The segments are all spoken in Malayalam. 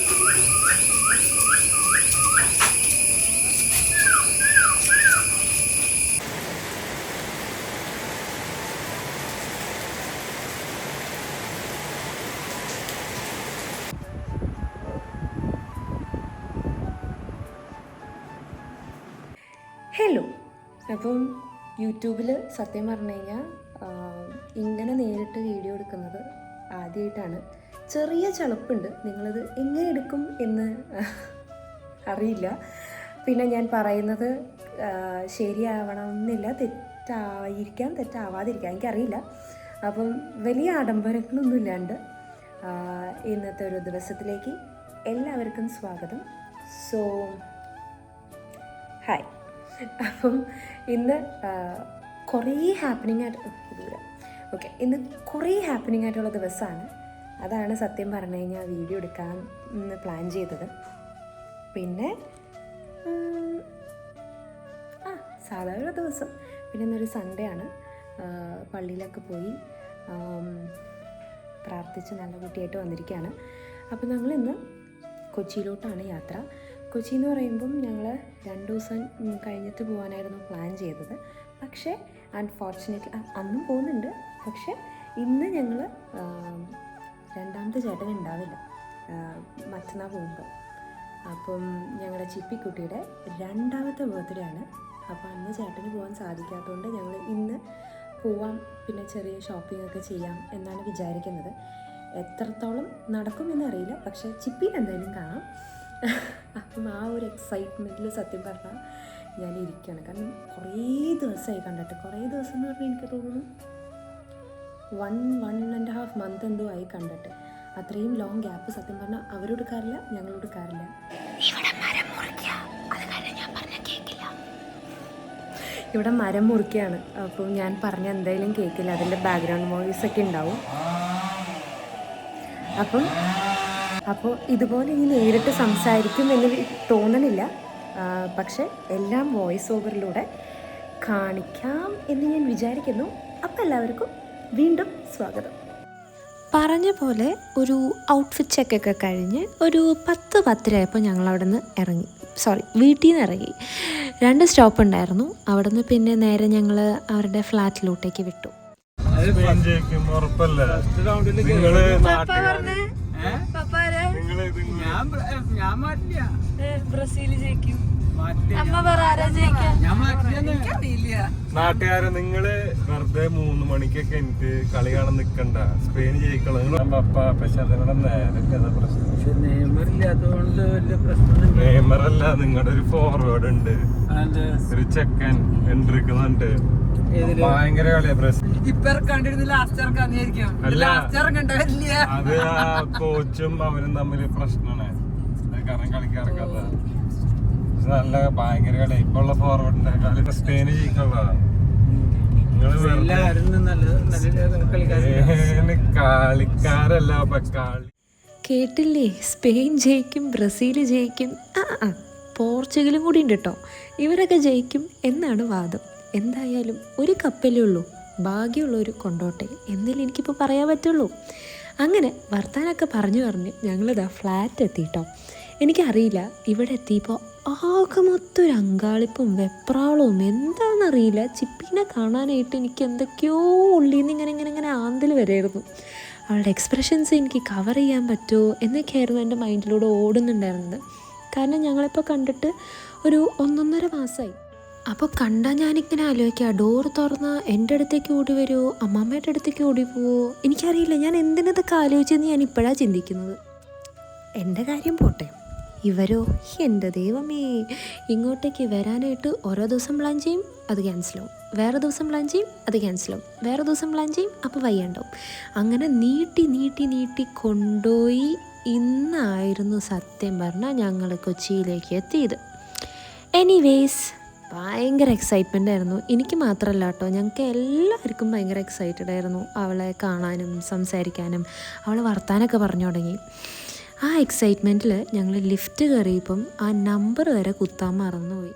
ഹലോ. അപ്പം യൂട്യൂബിൽ സത്യം പറഞ്ഞു കഴിഞ്ഞാൽ ഇങ്ങനെ നേരിട്ട് വീഡിയോ എടുക്കുന്നത് ആദ്യമായിട്ടാണ്. ചെറിയ ചളുപ്പുണ്ട്. നിങ്ങളത് എങ്ങനെ എടുക്കും എന്ന് അറിയില്ല. പിന്നെ ഞാൻ പറയുന്നത് ശരിയാവണമെന്നില്ല, തെറ്റാവാതിരിക്കാം, എനിക്കറിയില്ല. അപ്പം വലിയ ആഡംബരങ്ങളൊന്നും ഇല്ലാണ്ട് ഇന്നത്തെ ഒരു ദിവസത്തിലേക്ക് എല്ലാവർക്കും സ്വാഗതം. So hi. അപ്പം ഇന്ന് കുറേ ഹാപ്പനിങ് ആയിട്ടുള്ള ദിവസമാണ്. അതാണ് സത്യം പറഞ്ഞു കഴിഞ്ഞാൽ വീഡിയോ എടുക്കാൻ പ്ലാൻ ചെയ്തത്. പിന്നെ സാധാരണ ദിവസം, പിന്നെ ഇന്നൊരു സൺഡേ ആണ്. പള്ളിയിലൊക്കെ പോയി പ്രാർത്ഥിച്ച് നല്ല കുട്ടിയായിട്ട് വന്നിരിക്കുകയാണ്. അപ്പോൾ ഞങ്ങളിന്ന് കൊച്ചിയിലോട്ടാണ് യാത്ര. കൊച്ചി എന്ന് പറയുമ്പം ഞങ്ങൾ 2 ദിവസം കഴിഞ്ഞിട്ട് പോകാനായിരുന്നു പ്ലാൻ ചെയ്തത്. പക്ഷേ അൺഫോർച്ചുനേറ്റ്ലി അന്നും പോകുന്നുണ്ട്. പക്ഷേ ഇന്ന് ഞങ്ങൾ രണ്ടാമത്തെ ചേട്ടൻ ഉണ്ടാവില്ല, മറ്റന്നാൾ പോകുമ്പോൾ. അപ്പം ഞങ്ങളുടെ ചിപ്പിക്കുട്ടിയുടെ 2ാമത്തെ ബർത്ത്ഡേ ആണ്. അപ്പോൾ അന്ന് ചേട്ടന് പോകാൻ സാധിക്കാത്തതുകൊണ്ട് ഞങ്ങൾ ഇന്ന് പോവാം, പിന്നെ ചെറിയ ഷോപ്പിംഗ് ഒക്കെ ചെയ്യാം എന്നാണ് വിചാരിക്കുന്നത്. എത്രത്തോളം നടക്കുമെന്നറിയില്ല, പക്ഷേ ചിപ്പിയിൽ എന്തായാലും കാണാം. അപ്പം ആ ഒരു എക്സൈറ്റ്മെൻറ്റിൽ സത്യം പറഞ്ഞാൽ ഞാൻ ഇരിക്കുകയാണ്. കാരണം കുറേ ദിവസമായി കണ്ടിട്ട്. കുറേ ദിവസം എന്ന് പറഞ്ഞാൽ എനിക്ക് തോന്നുന്നു 1.5 മന്ത് എന്തോ ആയി കണ്ടിട്ട്. അത്രയും ലോങ് ഗ്യാപ്പ് സത്യം പറഞ്ഞാൽ അവരെടുക്കാറില്ല, ഞങ്ങളെടുക്കാറില്ല. ഇവിടെ മരം മുറിക്കുകയാണ്. അപ്പം ഞാൻ പറഞ്ഞ എന്തായാലും കേൾക്കില്ല, അതിൻ്റെ ബാക്ക്ഗ്രൗണ്ട് വോയിസ് ഒക്കെ ഉണ്ടാവും. അപ്പോൾ ഇതുപോലെ ഇനി നേരിട്ട് സംസാരിക്കും എന്ന് തോന്നണില്ല. പക്ഷെ എല്ലാം വോയിസ് ഓവറിലൂടെ കാണിക്കാം എന്ന് ഞാൻ വിചാരിക്കുന്നു. അപ്പോൾ എല്ലാവർക്കും വീണ്ടും സ്വാഗതം. പറഞ്ഞ പോലെ ഒരു ഔട്ട്ഫിറ്റ് ചെക്കൊക്കെ കഴിഞ്ഞ് ഒരു 10-10 ഞങ്ങൾ അവിടെ നിന്ന് വീട്ടിൽ നിന്ന് ഇറങ്ങി. 2 സ്റ്റോപ്പ് ഉണ്ടായിരുന്നു. അവിടെ നിന്ന് പിന്നെ നേരെ ഞങ്ങൾ അവരുടെ ഫ്ലാറ്റിലോട്ടേക്ക് വിട്ടു. നാട്ടുകാരെ നിങ്ങള് വെറുതെ 3 മണിക്കൊക്കെ എനിക്ക് കളി കാണാൻ നിക്കണ്ട. സ്പെയിൻ ജയിക്കണം. നെയ്മറല്ല, നിങ്ങളുടെ ഒരു ഫോർവേഡ് ഉണ്ട്, ഒരു ചെക്കൻ എൻട്രിക്കുന്നുണ്ട്. ഭയങ്കര കളിയാ ബ്രസീൽ. അത് ആ കോച്ചും അവരും തമ്മിൽ പ്രശ്നമാണ്. കാരണം കളിക്കാർക്കല്ല. നല്ല ഭയങ്കര കളിയാ. ഇപ്പൊ ഉള്ള ഫോർവേഡിന്റെ കളി സ്പെയിന് ജയിക്കുള്ള കളിക്കാരല്ല. കേട്ടില്ലേ? സ്പെയിൻ ജയിക്കും, ബ്രസീൽ ജയിക്കും, പോർച്ചുഗലും കൂടി ഉണ്ട് കേട്ടോ. ഇവരൊക്കെ ജയിക്കും എന്നാണ് വാദം. എന്തായാലും ഒരു കപ്പലേ ഉള്ളൂ, ഭാഗ്യമുള്ളവർ കൊണ്ടോട്ടെ എന്നല്ലേ എനിക്കിപ്പോൾ പറയാൻ പറ്റുള്ളൂ. അങ്ങനെ വർത്താനൊക്കെ പറഞ്ഞ് ഞങ്ങളിതാ ഫ്ലാറ്റ് എത്തിയിട്ടോ. എനിക്കറിയില്ല, ഇവിടെ എത്തിയപ്പോൾ ആകെ മൊത്തം ഒരു അങ്കാളിപ്പും വെപ്രാളവും എന്താണെന്നറിയില്ല. ചിപ്പീനെ കാണാനായിട്ട് എനിക്ക് എന്തൊക്കെയോ ഉള്ളിൽ നിന്ന് ഇങ്ങനെ ആന്തൽ വരെയായിരുന്നു. അവളുടെ എക്സ്പ്രഷൻസ് എനിക്ക് കവർ ചെയ്യാൻ പറ്റുമോ എന്നൊക്കെയായിരുന്നു എൻ്റെ മൈൻഡിലൂടെ ഓടുന്നുണ്ടായിരുന്നത്. കാരണം ഞങ്ങളിപ്പോൾ കണ്ടിട്ട് ഒരു 1.5 മാസമായി. അപ്പോൾ കണ്ടാൽ ഞാനിങ്ങനെ ആലോചിക്കുക, ഡോറ് തുറന്നാൽ എൻ്റെ അടുത്തേക്ക് ഓടി വരുമോ, അമ്മമ്മയുടെ അടുത്തേക്ക് ഓടി പോവോ, എനിക്കറിയില്ല. ഞാൻ എന്തിനതൊക്കെ ആലോചിച്ചെന്ന് ഞാൻ ഇപ്പോഴാണ് ചിന്തിക്കുന്നത്. എൻ്റെ കാര്യം പോട്ടെ, ഇവരോ എൻ്റെ ദൈവമേ, ഇങ്ങോട്ടേക്ക് വരാനായിട്ട് ഓരോ ദിവസം പ്ലാൻ ചെയ്യും, അത് ക്യാൻസലാവും. വേറെ ദിവസം പ്ലാൻ ചെയ്യും, അത് ക്യാൻസലാവും. വേറെ ദിവസം പ്ലാൻ ചെയ്യും, അപ്പോൾ വയ്യാണ്ടാവും. അങ്ങനെ നീട്ടി കൊണ്ടുപോയി ഇന്നായിരുന്നു സത്യം പറഞ്ഞാൽ ഞങ്ങൾ കൊച്ചിയിലേക്ക് എത്തിയത്. എനിവേസ്, ഭയങ്കര എക്സൈറ്റ്മെൻ്റ് ആയിരുന്നു. എനിക്ക് മാത്രമല്ല കേട്ടോ, ഞങ്ങൾക്ക് എല്ലാവർക്കും ഭയങ്കര എക്സൈറ്റഡ് ആയിരുന്നു അവളെ കാണാനും സംസാരിക്കാനും. അവൾ വർത്താനൊക്കെ പറഞ്ഞു തുടങ്ങി. ആ എക്സൈറ്റ്മെൻറ്റിൽ ഞങ്ങൾ ലിഫ്റ്റ് കയറിയപ്പം ആ നമ്പർ വരെ കുത്താൻ മറന്നുപോയി.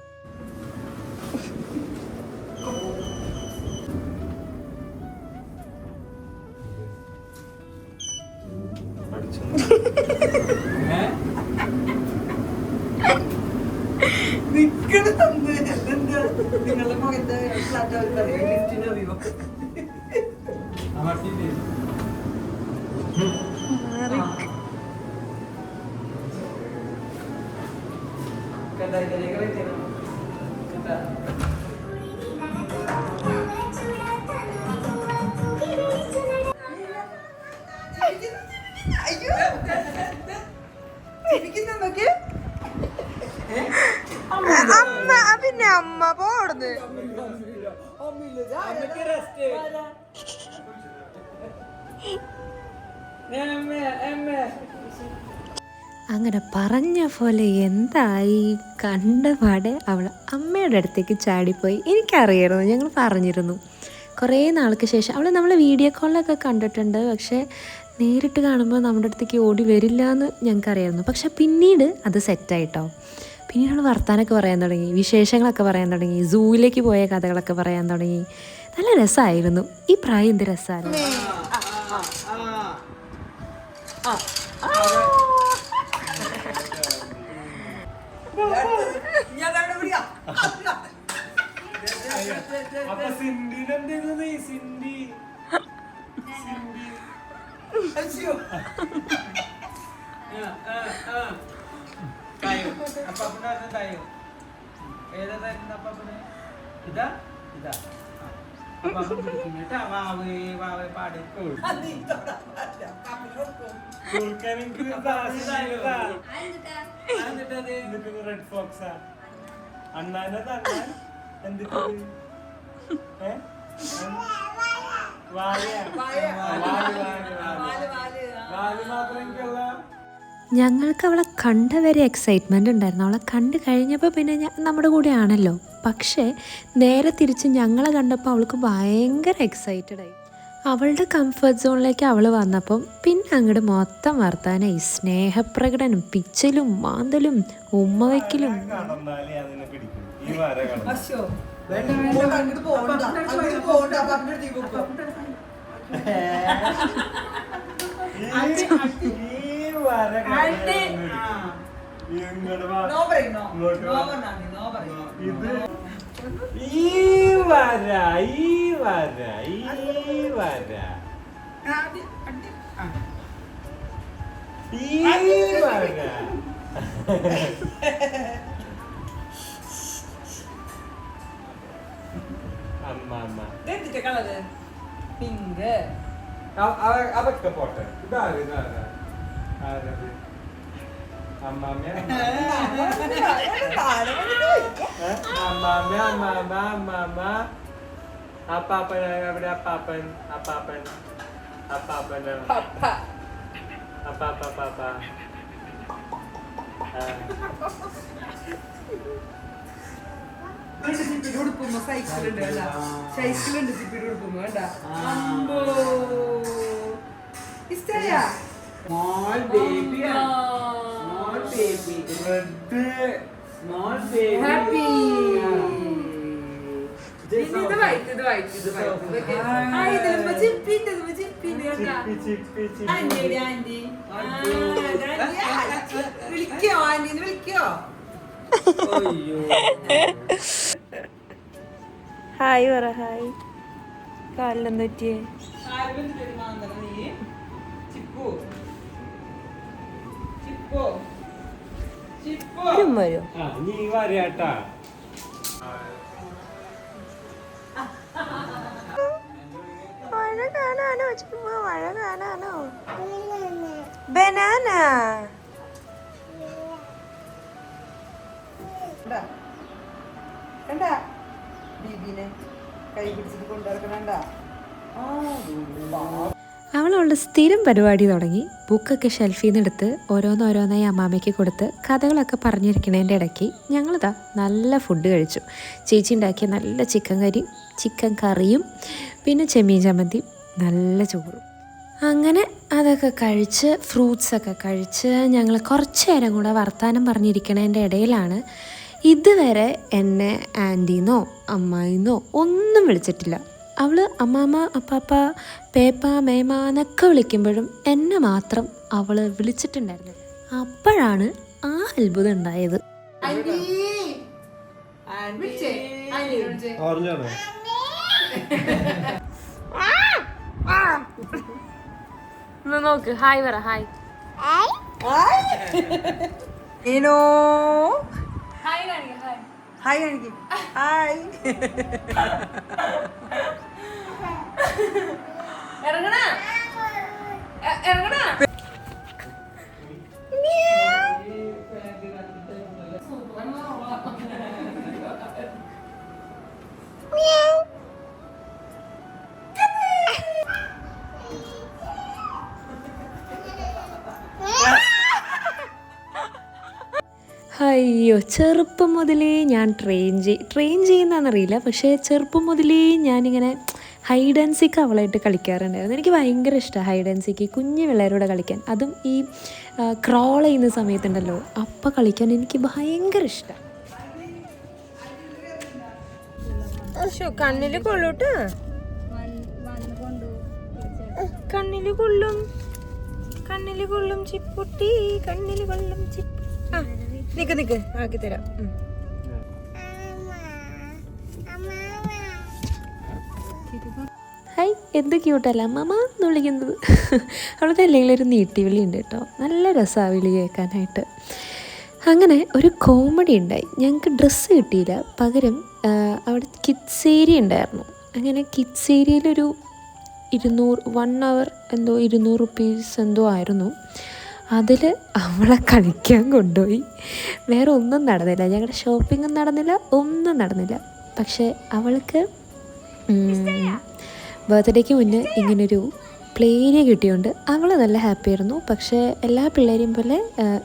നിങ്ങളുടെ മകന്റെ ഫ്ലാറ്റ് അവർ പറയും ലിഫ്റ്റിന് അറിയോ പിന്നെ അമ്മ പോടുന്നു അങ്ങനെ പറഞ്ഞ പോലെ എന്തായി കണ്ടപാടെ അവൾ അമ്മയുടെ അടുത്തേക്ക് ചാടിപ്പോയി. എനിക്കറിയായിരുന്നു, ഞങ്ങൾ പറഞ്ഞിരുന്നു. കുറേ നാൾക്ക് ശേഷം അവൾ നമ്മൾ വീഡിയോ കോളിലൊക്കെ കണ്ടിട്ടുണ്ട്, പക്ഷേ നേരിട്ട് കാണുമ്പോൾ നമ്മുടെ അടുത്തേക്ക് ഓടി വരില്ല എന്ന് ഞങ്ങൾക്കറിയായിരുന്നു. പക്ഷെ പിന്നീട് അത് സെറ്റായിട്ടോ. പിന്നീട് അവൾ വർത്താനൊക്കെ പറയാൻ തുടങ്ങി, വിശേഷങ്ങളൊക്കെ പറയാൻ തുടങ്ങി, സൂവിലേക്ക് പോയ കഥകളൊക്കെ പറയാൻ തുടങ്ങി. നല്ല രസമായിരുന്നു. ഈ പ്രായം എന്ത് രസമായിരുന്നു. റെഡ് ഫോക്സാ അണ്ണാനത് എന്തിട്ട് ഞങ്ങൾക്ക് അവളെ കണ്ട വരെ എക്സൈറ്റ്മെൻ്റ് ഉണ്ടായിരുന്നു. അവളെ കണ്ടു കഴിഞ്ഞപ്പോൾ പിന്നെ നമ്മുടെ കൂടെ ആണല്ലോ. പക്ഷേ നേരെ തിരിച്ച് ഞങ്ങളെ കണ്ടപ്പോൾ അവൾക്ക് ഭയങ്കര എക്സൈറ്റഡായി. അവളുടെ കംഫർട്ട് സോണിലേക്ക് അവൾ വന്നപ്പം പിന്നെ അങ്ങോട്ട് മൊത്തം വർത്താനായി. സ്നേഹപ്രകടനം, പിച്ചലും മാന്തലും ഉമ്മ വയ്ക്കലും. അതൊക്കെ പോട്ടെ. അപ്പാപ്പൻ എവിടെ? അപ്പാപ്പൻ അപ്പാപ്പൻ അപ്പാപ്പൻ അപ്പാപ്പ പാപ്പ ചിപ്പിട്ട് കൊടുക്കുമ്പോ സൈക്കിളുണ്ട് വേണ്ട, സൈക്കിളുണ്ട് ചിപ്പിട്ട് കൊടുക്കുമ്പോ വേണ്ട. ഇഷ്ടല്ല Small baby, small baby, small baby. Happy. Just ഇത് വൈറ്റ്, ഇത് വൈറ്റ്, ഇത് വൈറ്റ്. ആ ഇതിലുമ്പോ ചിപ്പിട്ട്, ഇതിലുമ്പോ ചിപ്പിട്ട് കേട്ടാ. Aunty, aunty. വിളിക്കോ ആന്റിന്ന് വിളിക്കോ? ഹായ് പറ. ഹായ്. കാലിലെന്താ പറ്റിയേ? വരോ? നീ വരാട്ടാ. മഴ കാണാനോ? ചുമ്മാ മഴ കാണാനോ? ബനാന. കണ്ടാ ബീബീനെ കൈ പിടിച്ചിട്ട് കൊണ്ടിറക്കണണ്ട. അവൾ അവളുടെ സ്ഥിരം പരിപാടി തുടങ്ങി. ബുക്കൊക്കെ ഷെൽഫിൽ നിന്ന് എടുത്ത് ഓരോന്നോരോന്നായി അമ്മാമ്മയ്ക്ക് കൊടുത്ത് കഥകളൊക്കെ പറഞ്ഞിരിക്കണതിൻ്റെ ഇടയ്ക്ക് ഞങ്ങളിതാ നല്ല ഫുഡ് കഴിച്ചു. ചേച്ചി ഉണ്ടാക്കിയ നല്ല ചിക്കൻ കറിയും പിന്നെ ചെമ്മീൻ ചമ്മന്തിയും നല്ല ചോറും. അങ്ങനെ അതൊക്കെ കഴിച്ച് ഫ്രൂട്ട്സൊക്കെ കഴിച്ച് ഞങ്ങൾ കുറച്ച് നേരം കൂടെ വർത്തമാനം പറഞ്ഞിരിക്കണതിൻ്റെ ഇടയിലാണ് ഇതുവരെ എന്നെ ആൻറ്റീന്നോ അമ്മായിന്നോ ഒന്നും വിളിച്ചിട്ടില്ല. അവൾ അമ്മാമ്മ, അപ്പാപ്പ, പേപ്പ, മേമ എന്നൊക്കെ വിളിക്കുമ്പോഴും എന്നെ മാത്രം അവൾ വിളിച്ചിട്ടുണ്ടായിരുന്നു. അപ്പോഴാണ് ആ അത്ഭുതം ഉണ്ടായത്. വിളിച്ചേ ആന്റി വിളിച്ചേ ഓറഞ്ചാണോ? നോക്ക് ഹായ് പറ ഹായ് ഇനോ ഹായ് കാണിക്ക ഹായ് ഹായ് കാണിക്ക് ഹായ് ഇറങ്ങണ ഇറങ്ങണ അയ്യോ ചെറുപ്പം മുതലേ ഞാൻ ട്രെയിൻ ചെയ്യുന്നതെന്നറിയില്ല, പക്ഷേ ചെറുപ്പം മുതലേ ഞാനിങ്ങനെ ഹൈഡ് ആൻഡ് സീക്ക് അവളായിട്ട് കളിക്കാറുണ്ടായിരുന്നു. എനിക്ക് ഭയങ്കര ഇഷ്ടമാണ് ഹൈഡ് ആൻഡ് സീക്ക്, കുഞ്ഞു പിള്ളേരോടെ കളിക്കാൻ. അതും ഈ ക്രോൾ ചെയ്യുന്ന സമയത്തുണ്ടല്ലോ, അപ്പം കളിക്കാൻ എനിക്ക് ഭയങ്കര ഇഷ്ടമാണ്. കണ്ണില് കൊള്ളൂട്ട്, കണ്ണില് കൊള്ളും, കണ്ണില് കൊള്ളും ചിപ്പുട്ടി, കണ്ണില് കൊള്ളും ചിപ്പു. നിക്ക് ആക്കി തരാം. ഹായ് എന്ത് ക്യൂട്ടല്ല അമ്മമ്മ എന്ന് വിളിക്കുന്നത്. അവളത്തെ അല്ലെങ്കിൽ ഒരു നീട്ടിവിളി ഉണ്ട് കേട്ടോ, നല്ല രസമാണ് വിളി കേൾക്കാനായിട്ട്. അങ്ങനെ ഒരു കോമഡി ഉണ്ടായി. ഞങ്ങൾക്ക് ഡ്രസ്സ് കിട്ടിയില്ല, പകരം അവിടെ കിഡ്സ് ഏരിയ ഉണ്ടായിരുന്നു. അങ്ങനെ കിഡ്സ് ഏരിയയിലൊരു 1 hour എന്തോ 200 rupees എന്തോ ആയിരുന്നു. അതിൽ അവളെ കളിക്കാൻ കൊണ്ടുപോയി. വേറെ ഒന്നും നടന്നില്ല, ഞങ്ങളുടെ ഷോപ്പിങ്ങും നടന്നില്ല, ഒന്നും നടന്നില്ല. പക്ഷേ അവൾക്ക് ബർത്ത്ഡേക്ക് മുന്നേ ഇങ്ങനൊരു പ്ലേ ഏരിയ കിട്ടിയോണ്ട് അവൾ നല്ല ഹാപ്പി ആയിരുന്നു. പക്ഷേ എല്ലാ പിള്ളേരെയും പോലെ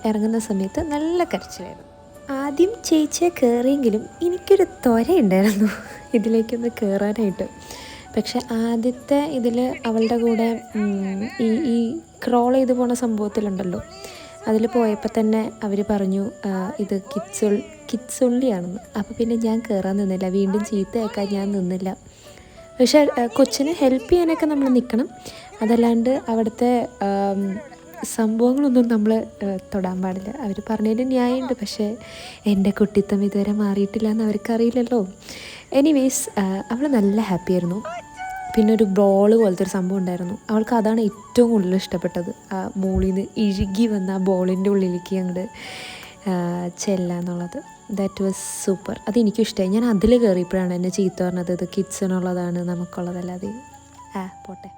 ഇറങ്ങുന്ന സമയത്ത് നല്ല കരച്ചിലായിരുന്നു. ആദ്യം ചേച്ചിയെ കയറിയെങ്കിലും എനിക്കൊരു ത്വരയുണ്ടായിരുന്നു ഇതിലേക്കൊന്ന് കയറാനായിട്ട്. പക്ഷെ ആദ്യത്തെ ഇതിൽ അവളുടെ കൂടെ ഈ ക്രോൾ ചെയ്ത് പോണ സംഭവത്തിലുണ്ടല്ലോ, അതിൽ പോയപ്പോൾ തന്നെ അവർ പറഞ്ഞു ഇത് കിഡ്സ് ഒള്ളിയാണെന്ന്. അപ്പോൾ പിന്നെ ഞാൻ കയറാൻ നിന്നില്ല, വീണ്ടും ചീത്തയാക്കാൻ ഞാൻ നിന്നില്ല. പക്ഷേ കൊച്ചിനെ ഹെൽപ്പ് ചെയ്യാനൊക്കെ നമ്മൾ നിൽക്കണം, അതല്ലാണ്ട് അവിടുത്തെ സംഭവങ്ങളൊന്നും നമ്മൾ തൊടാൻ പാടില്ല. അവർ പറഞ്ഞതിന് ന്യായമുണ്ട്, പക്ഷേ എൻ്റെ കുട്ടിത്തം ഇതുവരെ മാറിയിട്ടില്ല എന്ന് അവർക്കറിയില്ലല്ലോ. എനിവേസ് അവൾ നല്ല ഹാപ്പി ആയിരുന്നു. പിന്നെ ഒരു ബോൾ പോലത്തെ ഒരു സംഭവം ഉണ്ടായിരുന്നു, അവൾക്ക് അതാണ് ഏറ്റവും കൂടുതൽ ഇഷ്ടപ്പെട്ടത്. ആ മോളിൽ നിന്ന് ഇഴുകി വന്ന ആ ബോളിൻ്റെ ഉള്ളിലേക്ക് അങ്ങോട്ട് ചെല്ലാന്നുള്ളത്. That was super. അതെനിക്കും ഇഷ്ടമായി. ഞാൻ അതിൽ കയറിയപ്പോഴാണ് എന്നെ ചീത്ത പറഞ്ഞത്, ഇത് കിഡ്സിനുള്ളതാണ് നമുക്കുള്ളതല്ല. അത് പോട്ടെ.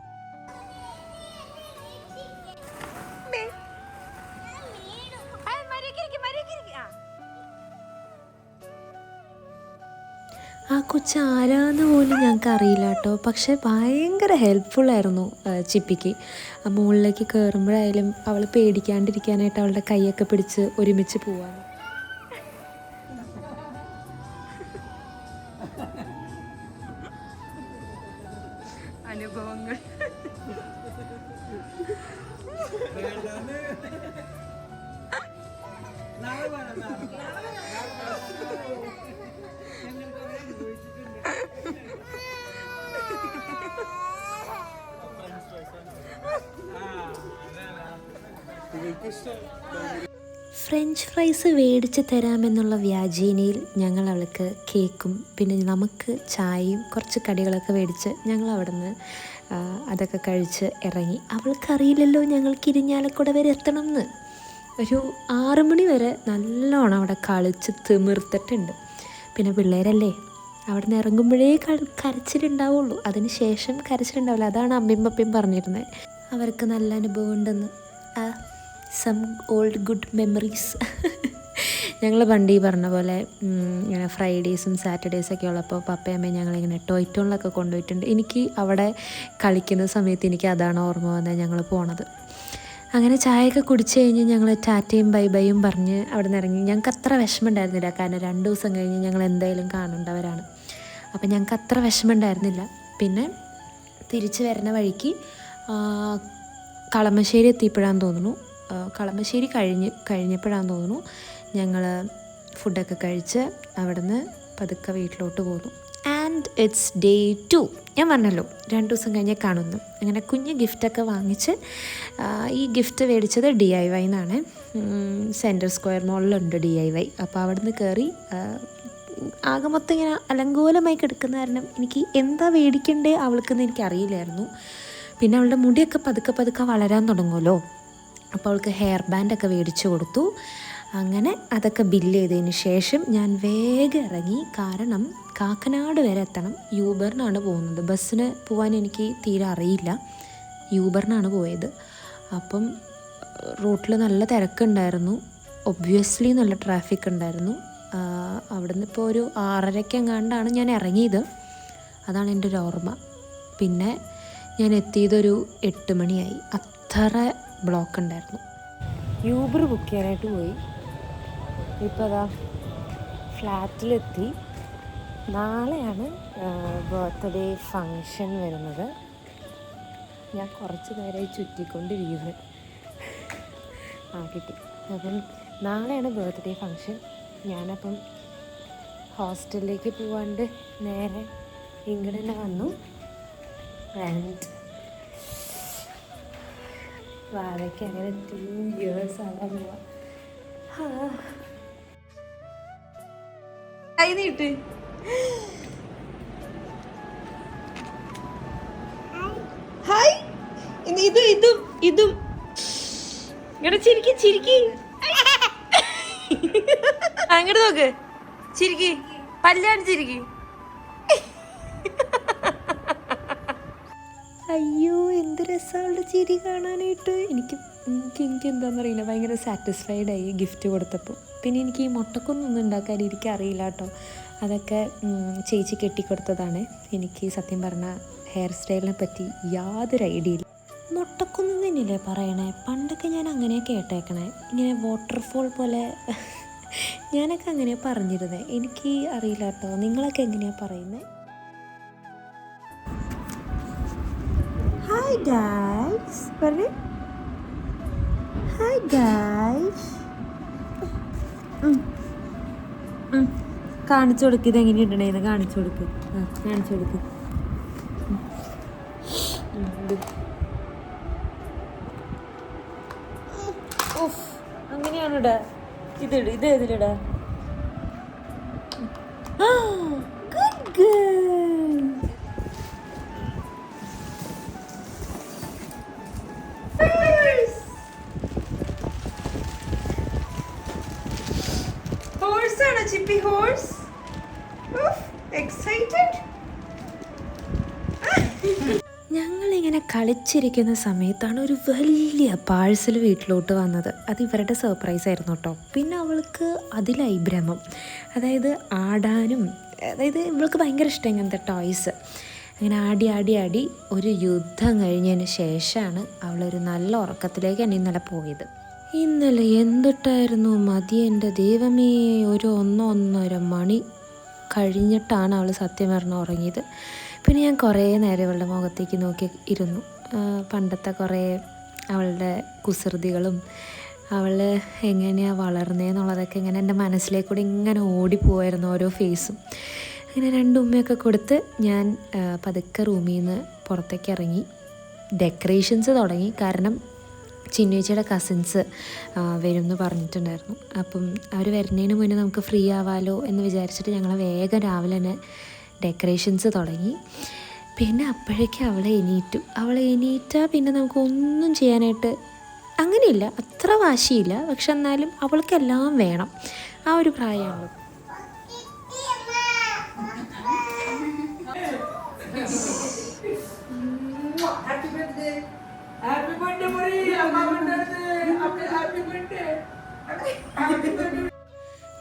ആ കൊച്ച് ആരാന്ന് പോലും ഞങ്ങൾക്ക് അറിയില്ല കേട്ടോ, പക്ഷെ ഭയങ്കര ഹെൽപ്ഫുള്ളായിരുന്നു ചിപ്പിക്ക്. ആ മുകളിലേക്ക് കയറുമ്പോഴായാലും അവൾ പേടിക്കാണ്ടിരിക്കാനായിട്ട് അവളുടെ കൈയൊക്കെ പിടിച്ച് ഒരുമിച്ച് പോവാൻ. അനുഭവങ്ങൾ ഫ്രഞ്ച് ഫ്രൈസ് മേടിച്ച് തരാമെന്നുള്ള വ്യാജേനയിൽ ഞങ്ങൾ അവൾക്ക് കേക്കും പിന്നെ നമുക്ക് ചായയും കുറച്ച് കടികളൊക്കെ മേടിച്ച് ഞങ്ങൾ അവിടെ നിന്ന് അതൊക്കെ കഴിച്ച് ഇറങ്ങി. അവൾക്കറിയില്ലല്ലോ ഞങ്ങൾക്ക് ഇരിഞ്ഞാലക്കുട വരെ എത്തണം എന്ന്. ഒരു 6 മണി വരെ നല്ലോണം അവിടെ കളിച്ച് തിമിർത്തിട്ടുണ്ട്. പിന്നെ പിള്ളേരല്ലേ, അവിടെ നിന്ന് ഇറങ്ങുമ്പോഴേ കരച്ചിലുണ്ടാവുള്ളൂ, അതിന് ശേഷം കരച്ചിലുണ്ടാവില്ല. അതാണ് അമ്മയും പപ്പയും പറഞ്ഞിരുന്നത്, അവർക്ക് നല്ല അനുഭവം ഉണ്ടെന്ന്. Some old good memories. ഞങ്ങൾ പണ്ട് ഈ പറഞ്ഞ പോലെ ഇങ്ങനെ ഫ്രൈഡേയ്സും സാറ്റർഡേയ്സൊക്കെ ഉള്ളപ്പോൾ പപ്പയും അമ്മയും ഞങ്ങളിങ്ങനെ ടോയ് ടൗണിലൊക്കെ കൊണ്ടുപോയിട്ടുണ്ട്. എനിക്ക് അവിടെ കളിക്കുന്ന സമയത്ത് എനിക്ക് അതാണ് ഓർമ്മ വന്നത്, ഞങ്ങൾ പോണത്. അങ്ങനെ ചായയൊക്കെ കുടിച്ച് കഴിഞ്ഞ് ഞങ്ങൾ ടാറ്റയും ബൈ ബൈയും പറഞ്ഞ് അവിടെ നിന്ന് ഇറങ്ങി. ഞങ്ങൾക്ക് അത്ര വിഷമം ഉണ്ടായിരുന്നില്ല, കാരണം 2 ദിവസം കഴിഞ്ഞ് ഞങ്ങൾ എന്തായാലും കാണേണ്ടവരാണ്. അപ്പം ഞങ്ങൾക്ക് അത്ര വിഷമം ഉണ്ടായിരുന്നില്ല. പിന്നെ തിരിച്ച് വരുന്ന വഴിക്ക് കളമശ്ശേരി എത്തിയപ്പോഴാണെന്ന് തോന്നുന്നു, കളമശ്ശേരി കഴിഞ്ഞപ്പോഴാണെന്ന് തോന്നുന്നു ഞങ്ങൾ ഫുഡൊക്കെ കഴിച്ച് അവിടെ നിന്ന് പതുക്കെ വീട്ടിലോട്ട് പോന്നു. And its day 2. ഞാൻ പറഞ്ഞല്ലോ 2 ദിവസം കഴിഞ്ഞേ കാണുന്നു. അങ്ങനെ കുഞ്ഞ് ഗിഫ്റ്റൊക്കെ വാങ്ങിച്ച്, ഈ ഗിഫ്റ്റ് മേടിച്ചത് DIY എന്നാണ്. സെൻട്രൽ സ്ക്വയർ മോളിലുണ്ട് DIY. അപ്പോൾ അവിടെ നിന്ന് കയറി ആകെ മൊത്തം ഇങ്ങനെ അലങ്കോലമായി കിടക്കുന്ന കാരണം എനിക്ക് എന്താ മേടിക്കണ്ടേ അവൾക്കെന്ന് എനിക്കറിയില്ലായിരുന്നു. പിന്നെ അവളുടെ മുടിയൊക്കെ പതുക്കെ പതുക്കെ വളരാൻ തുടങ്ങുമല്ലോ, അപ്പോൾ അവൾക്ക് ഹെയർ ബാൻഡൊക്കെ മേടിച്ചു കൊടുത്തു. അങ്ങനെ അതൊക്കെ ബില്ല് ചെയ്തതിന് ശേഷം ഞാൻ വേഗം ഇറങ്ങി. കാരണം കാക്കനാട് വരെ എത്തണം. യൂബറിനാണ് പോകുന്നത്. ബസ്സിന് പോകാൻ എനിക്ക് തീരെ അറിയില്ല. യൂബറിനാണ് പോയത്. അപ്പം റൂട്ടിൽ നല്ല തിരക്കുണ്ടായിരുന്നു, ഒബ്വിയസ്ലി നല്ല ട്രാഫിക് ഉണ്ടായിരുന്നു. അവിടെ നിന്ന് ഇപ്പോൾ ഒരു 6:30 ഞാൻ ഇറങ്ങിയത്. അതാണ് എൻ്റെ ഒരു ഓർമ്മ. പിന്നെ ഞാൻ എത്തിയതൊരു 8 മണിയായി. അത്ര ബ്ലോക്ക് ഉണ്ടായിരുന്നു. യൂബർ ബുക്ക് ചെയ്യാനായിട്ട് പോയി. ഇപ്പോൾ അതാ ഫ്ലാറ്റിലെത്തി. നാളെയാണ് ബർത്ത്ഡേ ഫങ്ഷൻ വരുന്നത്. ഞാൻ കുറച്ച് നേരമായി ചുറ്റിക്കൊണ്ടിരിക്കുന്നു. കിട്ടി. അപ്പം നാളെയാണ് ബർത്ത്ഡേ ഫങ്ഷൻ. ഞാനപ്പം ഹോസ്റ്റലിലേക്ക് പോവാണ്ട് നേരെ ഇങ്ങോട്ട് തന്നെ വന്നു. ആൻഡ് വാഴയ്ക്ക് അങ്ങനെ 2 years ആവാൻ പോവാ. കൈ നീട്ട്. ഹായ്. ഇതും ഇങ്ങോട്ട് ചിരിക്കി. അങ്ങോട്ട് നോക്ക്, ചിരിക്കി, പല്ലാണ് ചിരിക്കി. അയ്യോ എന്ത് രസമുള്ള ചിരി കാണാനായിട്ട്. എനിക്ക് എന്താണെന്നറിയില്ല, ഭയങ്കര സാറ്റിസ്ഫൈഡ് ആയി ഗിഫ്റ്റ് കൊടുത്തപ്പോൾ. പിന്നെ എനിക്ക് ഈ മുട്ടക്കൊന്നൊന്നും ഉണ്ടാക്കാൻ എനിക്കറിയില്ല കേട്ടോ. അതൊക്കെ ചേച്ചി കെട്ടിക്കൊടുത്തതാണ്. എനിക്ക് സത്യം പറഞ്ഞാൽ ഹെയർ സ്റ്റൈലിനെ പറ്റി യാതൊരു ഐഡിയ ഇല്ല. മുട്ടക്കൊന്നും തന്നെയല്ലേ പറയണേ? പണ്ടൊക്കെ ഞാൻ അങ്ങനെയാണ് കേട്ടേക്കണേ, ഇങ്ങനെ വാട്ടർഫോൾ പോലെ. ഞാനൊക്കെ അങ്ങനെയാണ് പറഞ്ഞിരുന്നത്. എനിക്ക് അറിയില്ല കേട്ടോ, നിങ്ങളൊക്കെ എങ്ങനെയാണ് പറയുന്നത്? ഹായ് ഗൈസ് പറഞ്ഞേ. Hi guys. കാണിച്ചു കൊടുക്ക്, ഇതെങ്ങനെ ഇടണേന്ന് കാണിച്ചു കൊടുക്ക്. കാണിച്ചു കൊടുക്ക്. അങ്ങനെയാണ് ഇടാ. ഇത് ഏതിലിടാ? Good girl. ഹോഴ്സ് ആണോ ചിപ്പി? Horse excited. ഞങ്ങളിങ്ങനെ കളിച്ചിരിക്കുന്ന സമയത്താണ് ഒരു വലിയ പാഴ്സൽ വീട്ടിലോട്ട് വന്നത്. അത് ഇവരുടെ സർപ്രൈസ് ആയിരുന്നു കേട്ടോ. പിന്നെ അവൾക്ക് അതിലായി ഭ്രമം. അതായത് ആടാനും, അതായത് ഇവൾക്ക് ഭയങ്കര ഇഷ്ടം ഇങ്ങനത്തെ ടോയ്സ്. അങ്ങനെ ആടി ഒരു യുദ്ധം കഴിഞ്ഞതിന് ശേഷമാണ് അവളൊരു നല്ല ഉറക്കത്തിലേക്ക് തന്നെ ഇന്നലെ പോയത്. ഇന്നലെ എന്തിട്ടായിരുന്നു മതി എൻ്റെ ദൈവമേ. ഒരു 1-1:30 മണി കഴിഞ്ഞിട്ടാണ് അവൾ സത്യം പറഞ്ഞ് ഉറങ്ങിയത്. പിന്നെ ഞാൻ കുറേ നേരം അവളുടെ മുഖത്തേക്ക് നോക്കി ഇരുന്നു. പണ്ടത്തെ കുറേ അവളുടെ കുസൃതികളും അവൾ എങ്ങനെയാണ് വളർന്നതെന്നുള്ളതൊക്കെ ഇങ്ങനെ എൻ്റെ മനസ്സിലേക്കൂടെ ഇങ്ങനെ ഓടിപ്പോവായിരുന്നു ഓരോ ഫേസും. അങ്ങനെ 2 ഉമ്മയൊക്കെ കൊടുത്ത് ഞാൻ പതുക്കെ റൂമിൽ നിന്ന് പുറത്തേക്ക് ഇറങ്ങി. ഡെക്കറേഷൻസ് തുടങ്ങി. കാരണം ചിന്നുവച്ചിയുടെ കസിൻസ് വരും എന്ന് പറഞ്ഞിട്ടുണ്ടായിരുന്നു. അപ്പം അവർ വരുന്നതിന് മുന്നേ നമുക്ക് ഫ്രീ ആവാമല്ലോ എന്ന് വിചാരിച്ചിട്ട് ഞങ്ങൾ വേഗം രാവിലെ തന്നെ ഡെക്കറേഷൻസ് തുടങ്ങി. പിന്നെ അപ്പോഴേക്കും അവളെ എണീറ്റാൽ പിന്നെ നമുക്കൊന്നും ചെയ്യാനായിട്ട് അങ്ങനെയില്ല, അത്ര വാശിയില്ല. പക്ഷെ എന്നാലും അവൾക്കെല്ലാം വേണം. ആ ഒരു പ്രായമാണല്ലോ.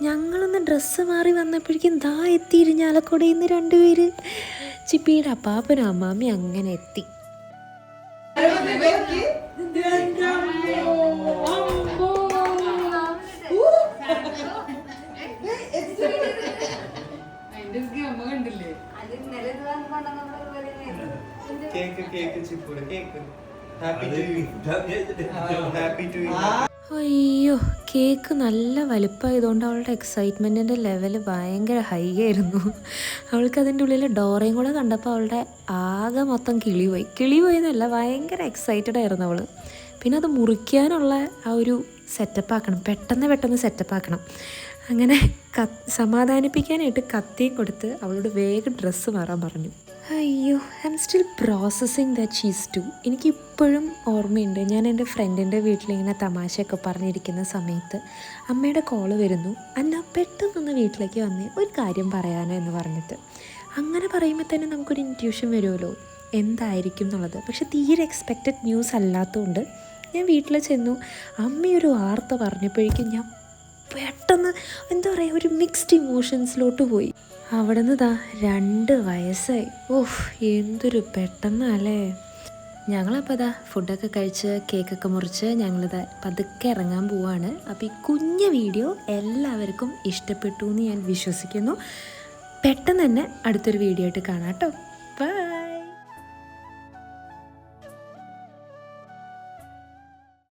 ഞങ്ങളൊന്ന് ഡ്രസ്സ് മാറി വന്നപ്പോഴേക്കും ദാ എത്തി ഇരിഞ്ഞാലക്കുടയിൽ നിന്ന് 2 പേര്. ചിപ്പിയുടെ അപ്പാപ്പനും അമ്മാമ്മയും അങ്ങനെ എത്തി. അയ്യോ, കേക്ക് നല്ല വലുപ്പമായതുകൊണ്ട് അവളുടെ എക്സൈറ്റ്മെൻറ്റിൻ്റെ ലെവൽ ഭയങ്കര ഹൈ ആയിരുന്നു. അവൾക്ക് അതിൻ്റെ ഉള്ളിൽ ഡോറയും കൂടെ കണ്ടപ്പോൾ അവളുടെ ആകെ മൊത്തം കിളിപോയി എന്നല്ല, ഭയങ്കര എക്സൈറ്റഡ് ആയിരുന്നു അവൾ. പിന്നെ അത് മുറിക്കാനുള്ള ആ ഒരു സെറ്റപ്പാക്കണം, പെട്ടെന്ന് സെറ്റപ്പാക്കണം. അങ്ങനെ സമാധാനിപ്പിക്കാനായിട്ട് കത്തിയും കൊടുത്ത് അവളോട് വേഗം ഡ്രസ്സ് മാറാൻ പറഞ്ഞു. അയ്യോ, I'm still processing that she's too. എനിക്കിപ്പോഴും ഓർമ്മയുണ്ട്, ഞാൻ എൻ്റെ ഫ്രണ്ടിൻ്റെ വീട്ടിലിങ്ങനെ തമാശയൊക്കെ പറഞ്ഞിരിക്കുന്ന സമയത്ത് അമ്മയുടെ കോള് വരുന്നു. അന്ന പെട്ടെന്നൊന്ന് വീട്ടിലേക്ക് വന്നേ, ഒരു കാര്യം പറയാനോ എന്ന് പറഞ്ഞിട്ട്. അങ്ങനെ പറയുമ്പോൾ തന്നെ നമുക്കൊരു ഇൻറ്റ്യൂഷൻ വരുമല്ലോ എന്തായിരിക്കും എന്നുള്ളത്. പക്ഷെ തീരെ എക്സ്പെക്റ്റഡ് ന്യൂസ് അല്ലാത്തതുകൊണ്ട് ഞാൻ വീട്ടിൽ ചെന്നു. അമ്മയൊരു വാർത്ത പറഞ്ഞപ്പോഴേക്കും ഞാൻ പെട്ടെന്ന് എന്താ പറയുക, ഒരു മിക്സ്ഡ് ഇമോഷൻസിലോട്ട് പോയി. അവിടെ നിന്ന് 2 വയസ്സായി. ഓഹ്, എന്തൊരു പെട്ടെന്നല്ലേ. ഞങ്ങളപ്പോൾ ഫുഡൊക്കെ കഴിച്ച് കേക്കൊക്കെ മുറിച്ച് ഞങ്ങളിത് പതുക്കെ ഇറങ്ങാൻ പോവാണ്. അപ്പോൾ ഈ കുഞ്ഞു വീഡിയോ എല്ലാവർക്കും ഇഷ്ടപ്പെട്ടു എന്ന് ഞാൻ വിശ്വസിക്കുന്നു. പെട്ടെന്ന് തന്നെ അടുത്തൊരു വീഡിയോ ആയിട്ട് കാണാം കേട്ടോ. ബൈ.